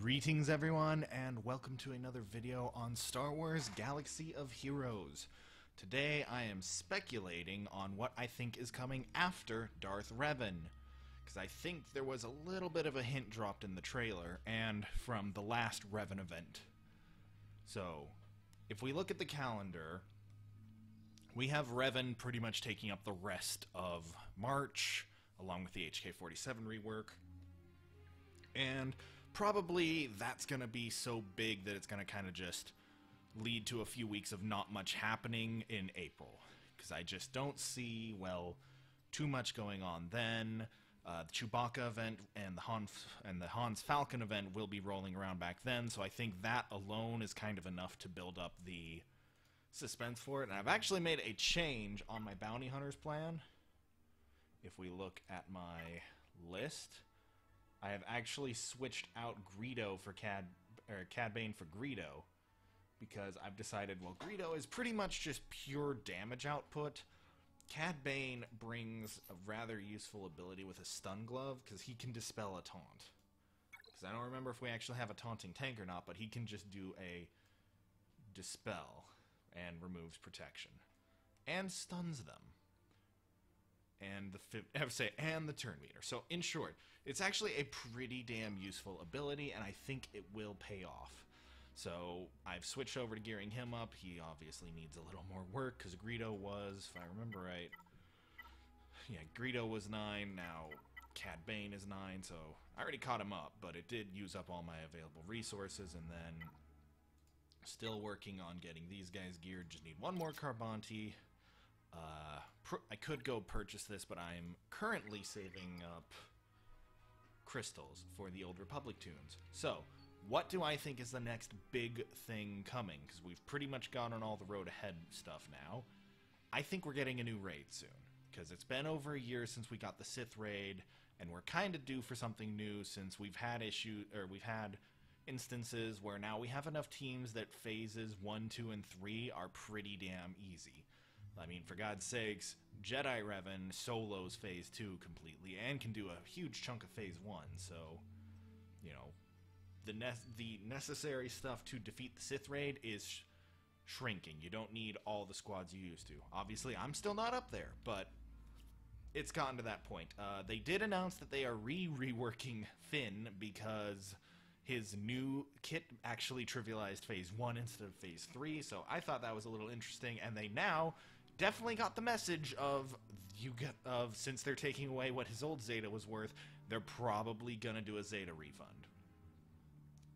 Greetings everyone, and welcome to another video on Star Wars Galaxy of Heroes. Today I am speculating on what I think is coming after Darth Revan, because I think there was a little bit of a hint dropped in the trailer, and from the last Revan event. So, if we look at the calendar, we have Revan pretty much taking up the rest of March, along with the HK-47 rework, and probably that's going to be so big that it's going to kind of just lead to a few weeks of not much happening in April. Because I just don't see, well, too much going on then. The Chewbacca event and the Hans Falcon event will be rolling around back then, so I think that alone is kind of enough to build up the suspense for it. And I've actually made a change on my Bounty Hunters plan. If we look at my list, I have actually switched out Greedo for Cad Bane for Greedo, because I've decided, well, Greedo is pretty much just pure damage output. Cad Bane brings a rather useful ability with a stun glove, because he can dispel a taunt. Because I don't remember if we actually have a taunting tank or not, but he can just do a dispel and removes protection and stuns them. And the turn meter. So in short, it's actually a pretty damn useful ability, and I think it will pay off. So I've switched over to gearing him up. He obviously needs a little more work because Greedo was, if I remember right, yeah, Greedo was 9. Now Cad Bane is 9. So I already caught him up, but it did use up all my available resources, and then still working on getting these guys geared. Just need one more Carbonti. I could go purchase this, but I'm currently saving up crystals for the Old Republic tunes. So, what do I think is the next big thing coming? Because we've pretty much gone on all the road ahead stuff now. I think we're getting a new raid soon. Because it's been over a year since we got the Sith raid, and we're kind of due for something new since we've had instances where now we have enough teams that phases 1, 2, and 3 are pretty damn easy. I mean, for God's sakes, Jedi Revan solos Phase 2 completely, and can do a huge chunk of Phase 1, so, you know, the necessary stuff to defeat the Sith raid is shrinking. You don't need all the squads you used to. Obviously, I'm still not up there, but it's gotten to that point. They did announce that they are reworking Finn because his new kit actually trivialized Phase 1 instead of Phase 3, so I thought that was a little interesting, and they now definitely got the message of, since they're taking away what his old Zeta was worth, they're probably gonna do a Zeta refund.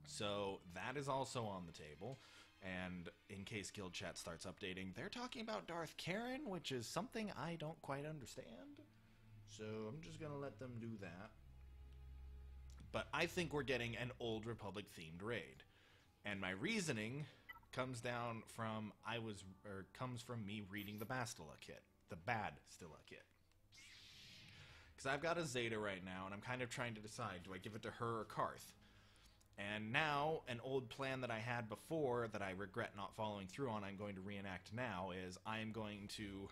So that is also on the table, and in case Guild Chat starts updating, they're talking about Darth Karen, which is something I don't quite understand, so I'm just gonna let them do that. But I think we're getting an Old Republic themed raid, and my reasoning comes from me reading the Bastila kit, the bad Stilla kit. Because I've got a Zeta right now, and I'm kind of trying to decide, do I give it to her or Karth? And now, an old plan that I had before that I regret not following through on, I'm going to reenact now, is I am going to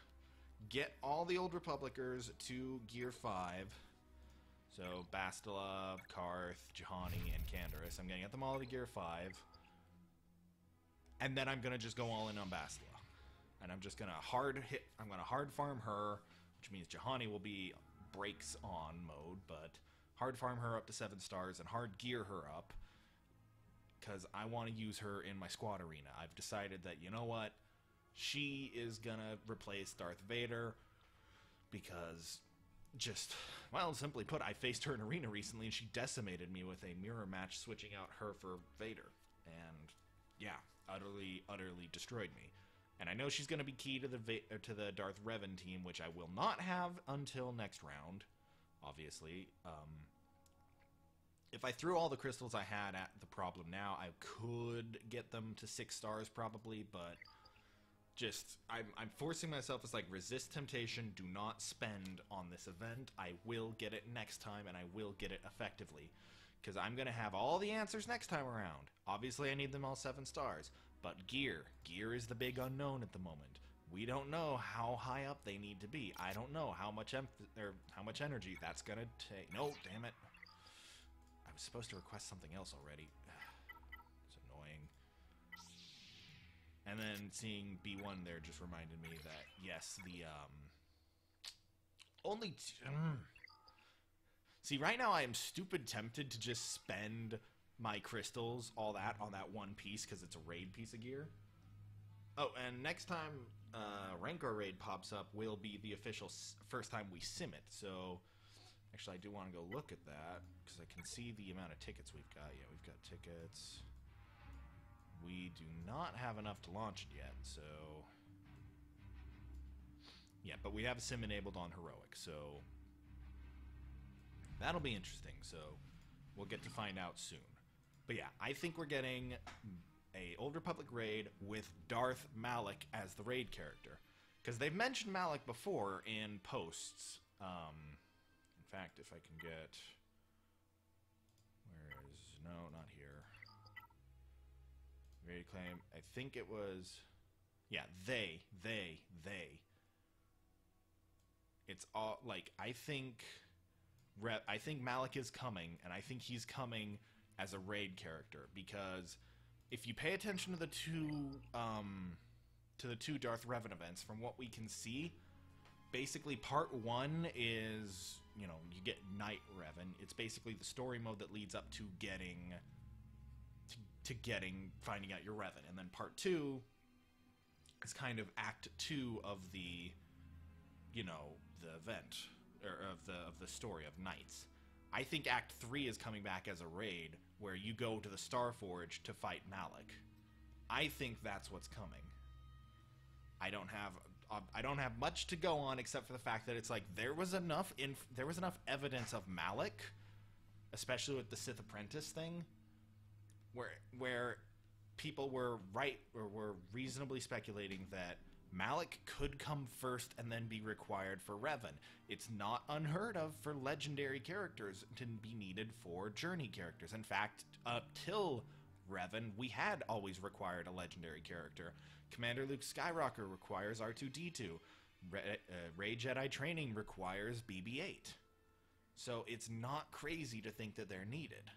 get all the Old Republicers to Gear 5. So, Bastila, Karth, Juhani, and Canderous. I'm going to get them all to Gear 5. And then I'm going to just go all in on Bastila. And I'm just going to hard farm her, which means Juhani will be brakes on mode, but hard farm her up to 7 stars and hard gear her up, because I want to use her in my squad arena. I've decided that, you know what, she is going to replace Darth Vader, because well, simply put, I faced her in arena recently and she decimated me with a mirror match, switching out her for Vader. And yeah, utterly destroyed me. And I know she's going to be key to the Darth Revan team, which I will not have until next round, obviously. If I threw all the crystals I had at the problem now, I could get them to 6 stars probably, but I'm forcing myself. It's like, resist temptation, do not spend on this event. I will get it next time, and I will get it effectively. Because I'm going to have all the answers next time around. Obviously, I need them all 7 stars. But gear is the big unknown at the moment. We don't know how high up they need to be. I don't know how much energy that's going to take. No, damn it. I was supposed to request something else already. It's annoying. And then seeing B1 there just reminded me that, yes, the, See, right now I am stupid tempted to just spend my crystals, all that, on that one piece, because it's a raid piece of gear. Oh, and next time Rancor Raid pops up will be the official first time we sim it, so... Actually, I do want to go look at that, because I can see the amount of tickets we've got. Yeah, we've got tickets. We do not have enough to launch it yet, so... Yeah, but we have a sim enabled on Heroic, so... That'll be interesting, so we'll get to find out soon. But yeah, I think we're getting a Old Republic raid with Darth Malak as the raid character. Because they've mentioned Malak before in posts. In fact, if I can get... Where is... No, not here. Raid claim. I think it was... Yeah, they. It's all... Like, I think Malak is coming, and I think he's coming as a raid character, because if you pay attention to the two Darth Revan events, from what we can see, basically part 1 is, you know, you get Knight Revan. It's basically the story mode that leads up to finding out your Revan, and then part 2 is kind of act 2 of the, you know, the event. Of the story of Knights. I think Act 3 is coming back as a raid where you go to the Starforge to fight Malak. I think that's what's coming. I don't have much to go on except for the fact that it's like there was enough evidence of Malak, especially with the Sith Apprentice thing, where people were reasonably speculating that Malak could come first and then be required for Revan. It's not unheard of for legendary characters to be needed for journey characters. In fact, up till Revan, we had always required a legendary character. Commander Luke Skywalker requires R2-D2. Rey Jedi Training requires BB-8. So it's not crazy to think that they're needed.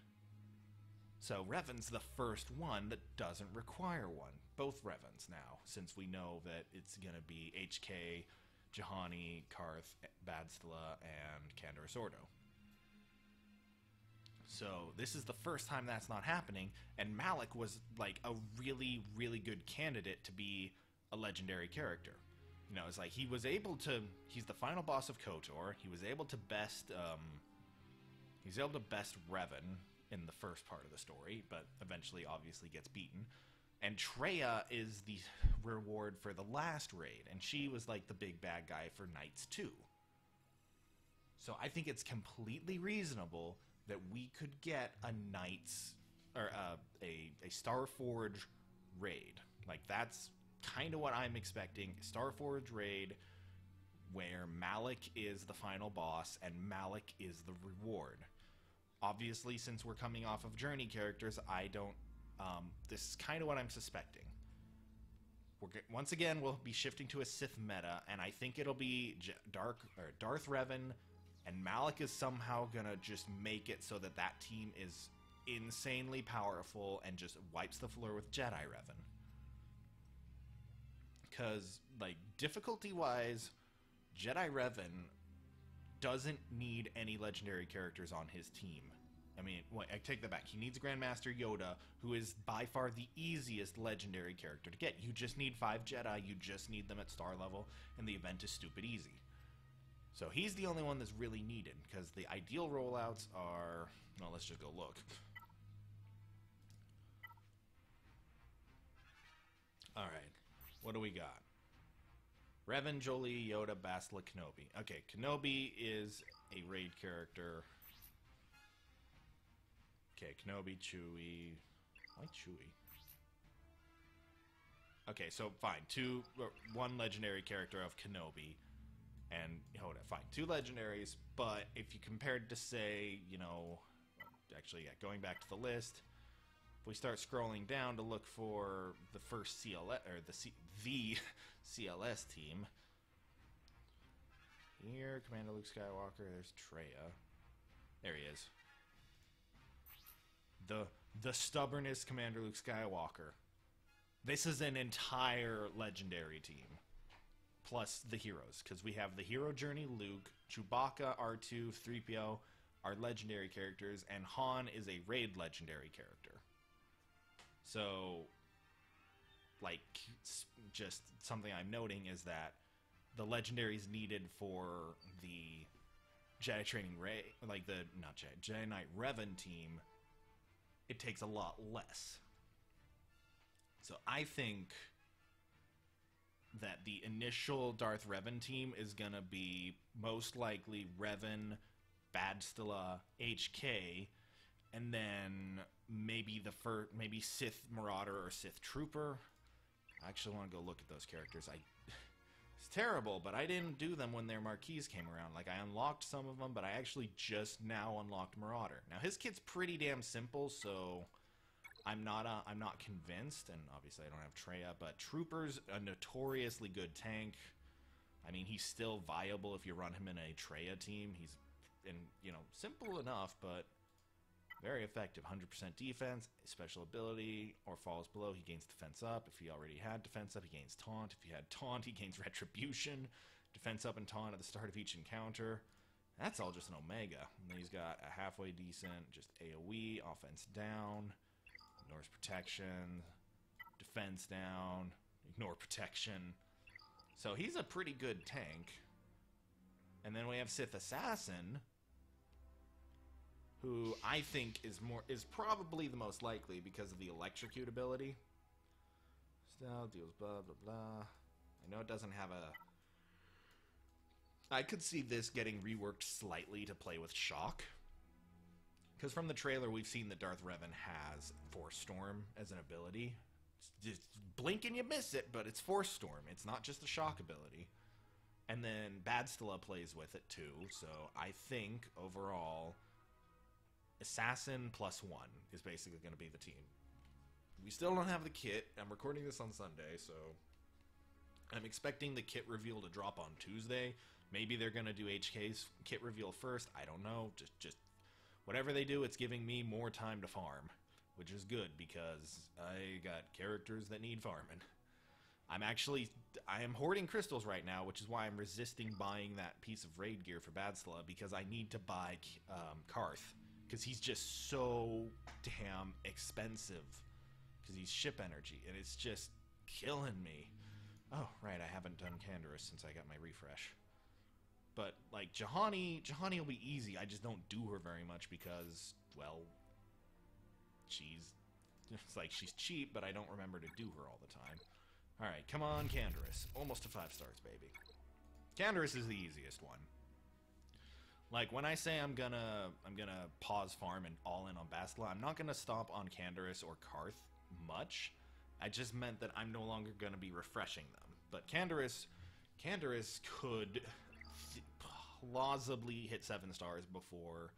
So Revan's the first one that doesn't require one. Both Revans now, since we know that it's going to be HK, Juhani, Karth, Badzilla, and Kandor Sordo. So this is the first time that's not happening, and Malak was like a really, really good candidate to be a legendary character. You know, it's like he was able to... He's the final boss of KOTOR. He was able to best... he's able to best Revan in the first part of the story, but eventually obviously gets beaten. And Traya is the reward for the last raid, and she was like the big bad guy for Knights 2. So I think it's completely reasonable that we could get a Knights, or a Starforge raid. Like, that's kind of what I'm expecting. Starforge raid where Malak is the final boss and Malak is the reward. Obviously, since we're coming off of journey characters, I don't... this is kind of what I'm suspecting. Once again, we'll be shifting to a Sith meta, and I think it'll be Darth Revan, and Malak is somehow gonna just make it so that that team is insanely powerful and just wipes the floor with Jedi Revan. Because, like, difficulty-wise, Jedi Revan doesn't need any legendary characters on his team. I mean, I take that back. He needs Grandmaster Yoda, who is by far the easiest legendary character to get. You just need 5 Jedi, you just need them at star level, and the event is stupid easy. So he's the only one that's really needed, because the ideal rollouts are... Well, let's just go look. Alright, what do we got? Revan, Jolee, Yoda, Bastila, Kenobi. Okay, Kenobi is a raid character... Okay, Kenobi, Chewie... Why Chewie? Okay, so fine. One legendary character of Kenobi. And Yoda, fine. 2 legendaries, but if you compared to, say, you know... Actually, yeah, going back to the list... If we start scrolling down to look for the first CLS... Or the CLS team... Here, Commander Luke Skywalker, there's Traya. There he is. the stubbornest Commander Luke Skywalker. This is an entire legendary team. Plus the heroes, because we have the hero journey Luke, Chewbacca, R2, 3PO are legendary characters, and Han is a raid legendary character. So, like, just something I'm noting is that the legendaries needed for the Jedi Training Jedi Knight Revan team, it takes a lot less. So I think that the initial Darth Revan team is going to be most likely Revan, Badstila, HK, and then maybe maybe Sith Marauder or Sith Trooper. I actually want to go look at those characters. It's terrible, but I didn't do them when their marquees came around. Like, I unlocked some of them, but I actually just now unlocked Marauder. Now, his kit's pretty damn simple, so I'm not convinced, and obviously I don't have Traya, but Trooper's a notoriously good tank. I mean, he's still viable if you run him in a Traya team. He's, simple enough, but very effective. 100% defense, special ability, or falls below, he gains defense up. If he already had defense up, he gains taunt. If he had taunt, he gains retribution. Defense up and taunt at the start of each encounter. That's all just an Omega. And then he's got a halfway decent, just AoE, offense down, ignores protection, defense down, ignore protection. So he's a pretty good tank. And then we have Sith Assassin, who I think is probably the most likely because of the electrocute ability. Style deals blah blah blah. I know it doesn't have a. I could see this getting reworked slightly to play with shock. Because from the trailer, we've seen that Darth Revan has Force Storm as an ability. Just blink and you miss it, but it's Force Storm. It's not just a shock ability. And then Badstila plays with it too, so I think overall, Assassin +1 is basically going to be the team. We still don't have the kit. I'm recording this on Sunday, so I'm expecting the kit reveal to drop on Tuesday. Maybe they're going to do HK's kit reveal first. I don't know. Just whatever they do, it's giving me more time to farm, which is good because I got characters that need farming. I am hoarding crystals right now, which is why I'm resisting buying that piece of raid gear for Badstila, because I need to buy Karth, because he's just so damn expensive, because he's ship energy, and it's just killing me. Oh, right, I haven't done Canderous since I got my refresh. But, like, Juhani will be easy. I just don't do her very much because, well, it's like she's cheap, but I don't remember to do her all the time. Alright, come on, Canderous. Almost to 5 stars, baby. Canderous is the easiest one. Like, when I say I'm gonna pause farm and all in on Badstila, I'm not gonna stop on Canderous or Karth much. I just meant that I'm no longer gonna be refreshing them. But Canderous could plausibly hit 7 stars before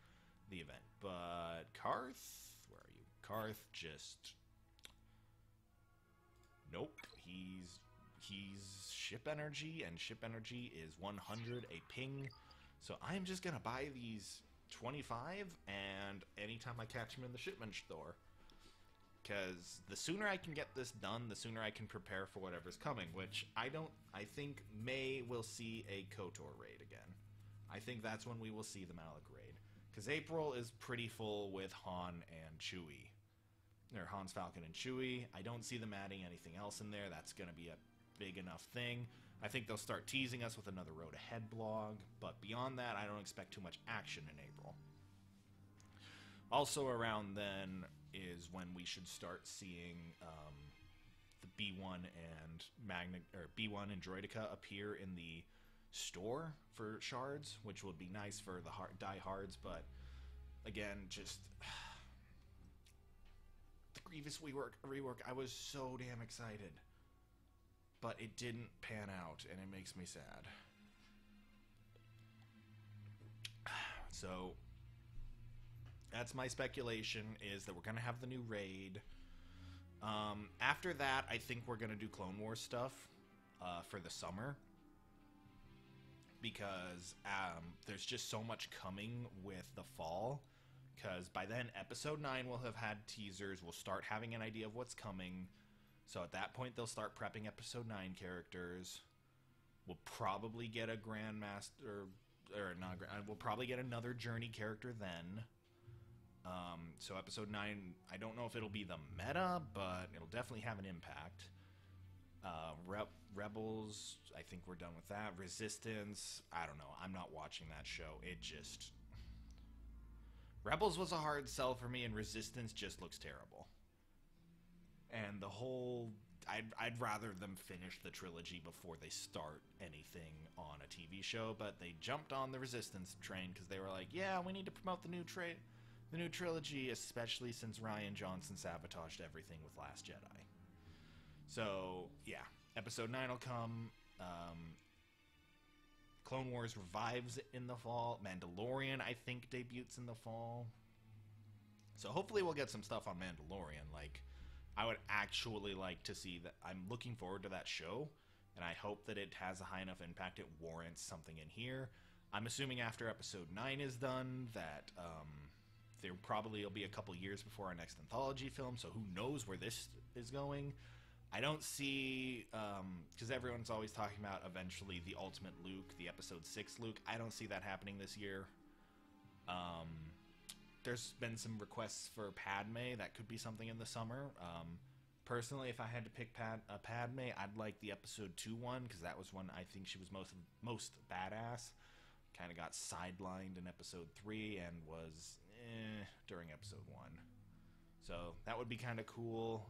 the event. But Karth, where are you? Karth just... Nope. He's ship energy, and ship energy is 100 a ping. So I'm just gonna buy these 25, and anytime I catch them in the shipment store. Because the sooner I can get this done, the sooner I can prepare for whatever's coming, which I think May will see a KOTOR raid again. I think that's when we will see the Malak raid. Because April is pretty full with Han and Chewie. Or Han's Falcon and Chewie. I don't see them adding anything else in there. That's going to be a big enough thing. I think they'll start teasing us with another Road Ahead blog. But beyond that, I don't expect too much action in April. Also around then is when we should start seeing the B1 and B1 and Droideka appear in the store for shards, which would be nice for the diehards. But again, just... Grievous rework, I was so damn excited. But it didn't pan out, and it makes me sad. So, that's my speculation, is that we're going to have the new raid. After that, I think we're going to do Clone Wars stuff for the summer. Because there's just so much coming with the fall. because by then episode 9 will have had teasers. We'll start having an idea of what's coming. So at that point, they'll start prepping episode 9 characters. We'll probably get a Grandmaster, or not. We'll probably get another Journey character then. So episode 9, I don't know if it'll be the meta, but it'll definitely have an impact. Rebels, I think we're done with that. Resistance, I don't know. I'm not watching that show. Rebels was a hard sell for me, and Resistance just looks terrible. And the whole... I'd rather them finish the trilogy before they start anything on a TV show, but they jumped on the Resistance train because they were like, yeah, we need to promote the new trilogy, especially since Rian Johnson sabotaged everything with Last Jedi. So, yeah, episode 9 will come. Clone Wars revives in the fall. Mandalorian, I think, debuts in the fall. So hopefully we'll get some stuff on Mandalorian. Like, I would actually like to see that. I'm looking forward to that show, and I hope that it has a high enough impact it warrants something in here. I'm assuming after episode 9 is done that there probably will be a couple years before our next anthology film, so who knows where this is going. I don't see, because everyone's always talking about eventually the Ultimate Luke, the episode 6 Luke. I don't see that happening this year. There's been some requests for Padme. That could be something in the summer. Personally, if I had to pick Padme, I'd like the episode 2 one, because that was one I think she was most badass. Kind of got sidelined in episode 3 and was during episode 1. So that would be kind of cool.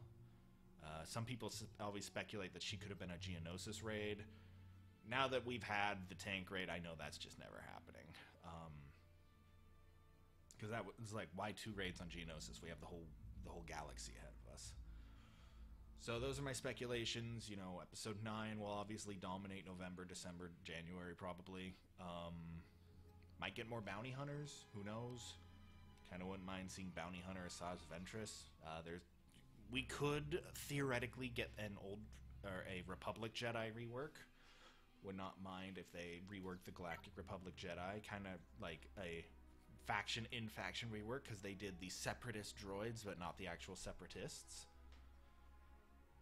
Some people always speculate that she could have been a Geonosis raid. Now that we've had the tank raid, I know that's just never happening. Because that was like, why 2 raids on Geonosis? We have the whole galaxy ahead of us. So those are my speculations. You know, episode 9 will obviously dominate November, December, January probably. Might get more bounty hunters. Who knows? Kind of wouldn't mind seeing bounty hunter Asajj Ventress. We could theoretically get a Republic Jedi rework. Would not mind if they reworked the Galactic Republic Jedi, kind of like a faction-in-faction rework, because they did the Separatist droids, but not the actual Separatists.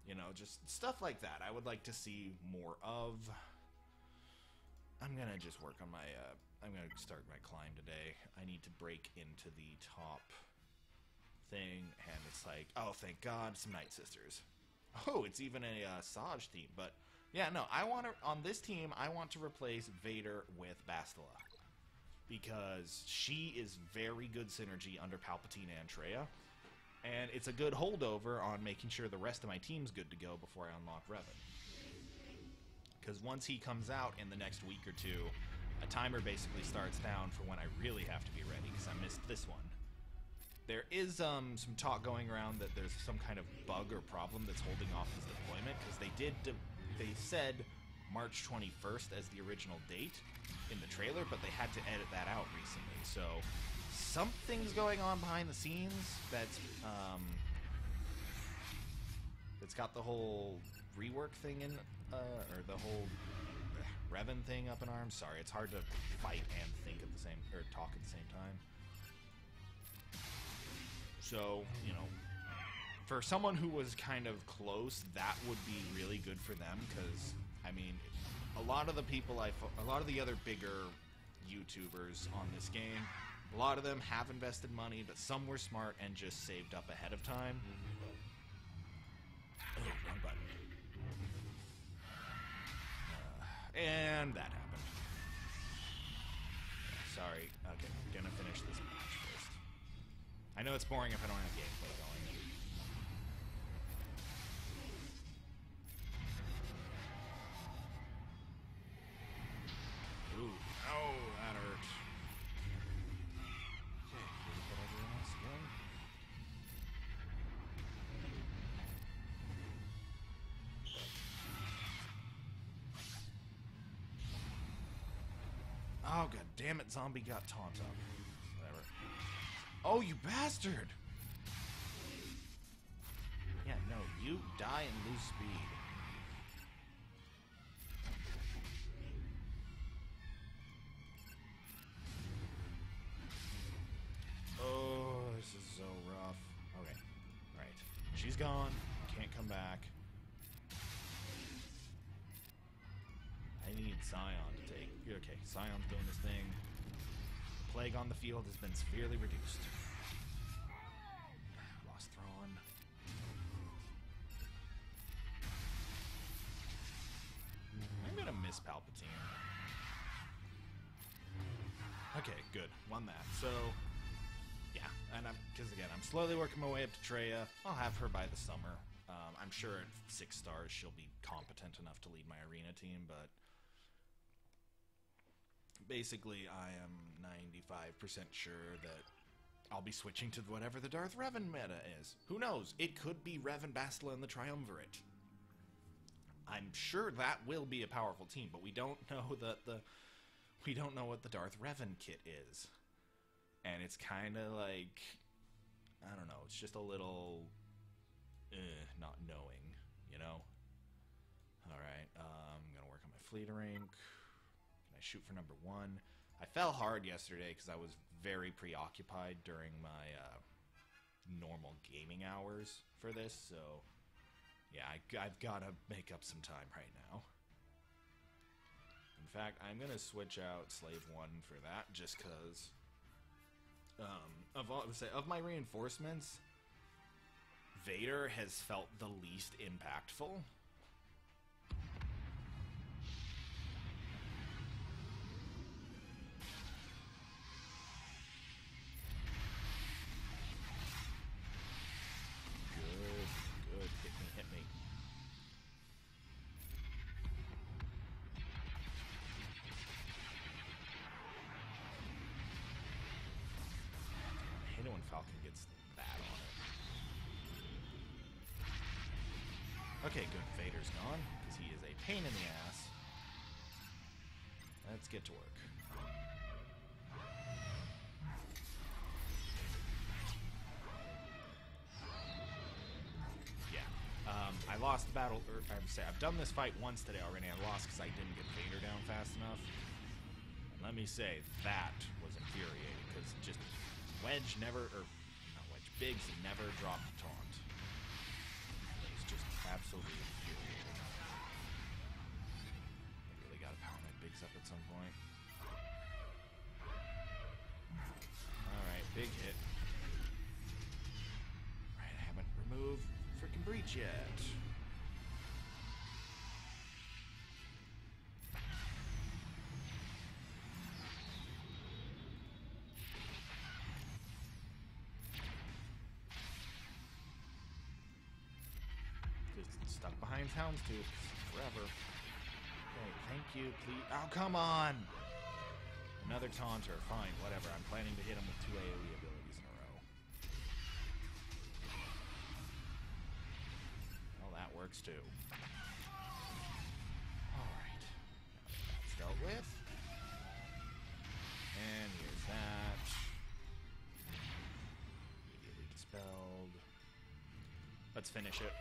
You know, just stuff like that. I would like to see more of. I'm gonna just work on my. I'm gonna start my climb today. I need to break into the top thing, and it's like, oh, thank God, some Night Sisters. Oh, it's even a Saj theme, but yeah, no, I want to, on this team, I want to replace Vader with Bastila, because she is very good synergy under Palpatine and Traya, and it's a good holdover on making sure the rest of my team's good to go before I unlock Revan. Because once he comes out in the next week or two, a timer basically starts down for when I really have to be ready, because I missed this one. There is some talk going around that there's some kind of bug or problem that's holding off his deployment, because they said March 21st as the original date in the trailer, but they had to edit that out recently. So something's going on behind the scenes that's got the whole rework thing in, or the whole Revan thing up in arms. Sorry, it's hard to fight and think at the same, or talk at the same time. So, you know, for someone who was kind of close, that would be really good for them, because, I mean, a lot of the people a lot of the other bigger YouTubers on this game, a lot of them have invested money, but some were smart and just saved up ahead of time. Oh, wrong button. And that happened. Sorry. Okay, I'm gonna finish this match first. I know it's boring if I don't have gameplay going. Ooh, oh, that hurt. Okay, did we put everyone else again? Oh, god damn it, zombie got taunt up. Whatever. Oh, you bastard! Yeah, no, you die and lose speed. Oh. she's gone. Can't come back. I need Scion to take... Okay, Scion's doing this thing. The plague on the field has been severely reduced. Lost Thrawn. I'm gonna miss Palpatine. Okay, good. Won that. So, yeah. And because again, I'm slowly working my way up to Traya. I'll have her by the summer. I'm sure at 6 stars she'll be competent enough to lead my arena team, but basically I am 95% sure that I'll be switching to whatever the Darth Revan meta is. Who knows? It could be Revan, Bastila, and the Triumvirate. I'm sure that will be a powerful team, but we don't know we don't know what the Darth Revan kit is. And it's kind of like, I don't know, it's just a little not knowing, you know? Alright, I'm going to work on my fleet rank. Can I shoot for number 1? I fell hard yesterday because I was very preoccupied during my normal gaming hours for this, so yeah, I've got to make up some time right now. In fact, I'm going to switch out Slave 1 for that, just because of my reinforcements, Vader has felt the least impactful. Good. Hit me. I hate it when Falcon gets that on it. Okay, good. Vader's gone, because he is a pain in the ass. Let's get to work. Yeah. I lost the battle, or I would say I've done this fight once today already. I lost because I didn't get Vader down fast enough. And let me say, that was infuriating, because just Wedge never, or not Wedge, Biggs never dropped a taunt. It was just absolutely infuriating. I really gotta power my Biggs up at some point. Alright, big hit. Right, I haven't removed freaking Breach yet. Stuck behind Houndstooth forever. Okay, thank you, please. Oh, come on! Another taunter. Fine, whatever. I'm planning to hit him with 2 AoE abilities in a row. Well, that works too. Alright. That's dealt with. And here's that. Immediately dispelled. Let's finish it.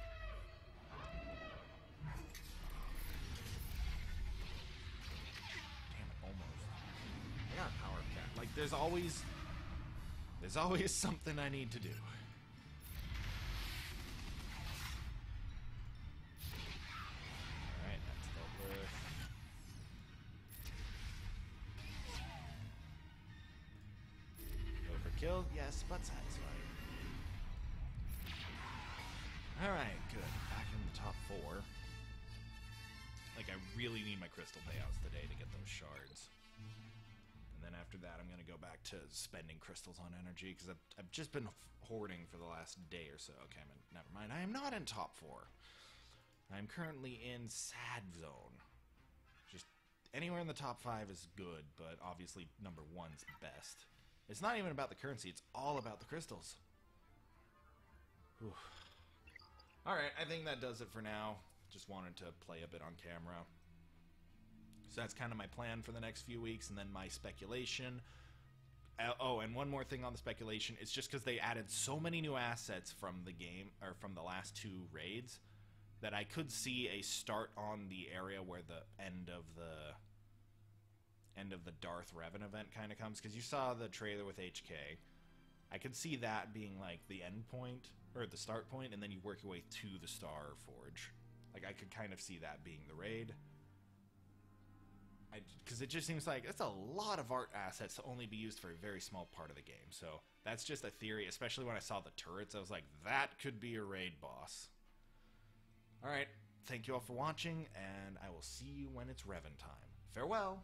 Like, there's always something I need to do. Alright, that's dealt with. Overkill? Yes, but satisfying. Alright, good. Back in the top 4. Like, I really need my crystal payouts today to get those shards. And then after that, I'm going to go back to spending crystals on energy, because I've just been hoarding for the last day or so. Okay, never mind. I am not in top 4. I'm currently in sad zone. Just anywhere in the top 5 is good, but obviously number 1's best. It's not even about the currency. It's all about the crystals. Alright, I think that does it for now. Just wanted to play a bit on camera. So that's kind of my plan for the next few weeks, and then my speculation. Oh, and one more thing on the speculation. It's just because they added so many new assets from the game, or from the last 2 raids, that I could see a start on the area where the end of the Darth Revan event kind of comes. Because you saw the trailer with HK. I could see that being like the end point, or the start point, and then you work your way to the Star Forge. Like, I could kind of see that being the raid. Because it just seems like it's a lot of art assets to only be used for a very small part of the game. So that's just a theory, especially when I saw the turrets. I was like, that could be a raid boss. Alright, thank you all for watching, and I will see you when it's Revan time. Farewell!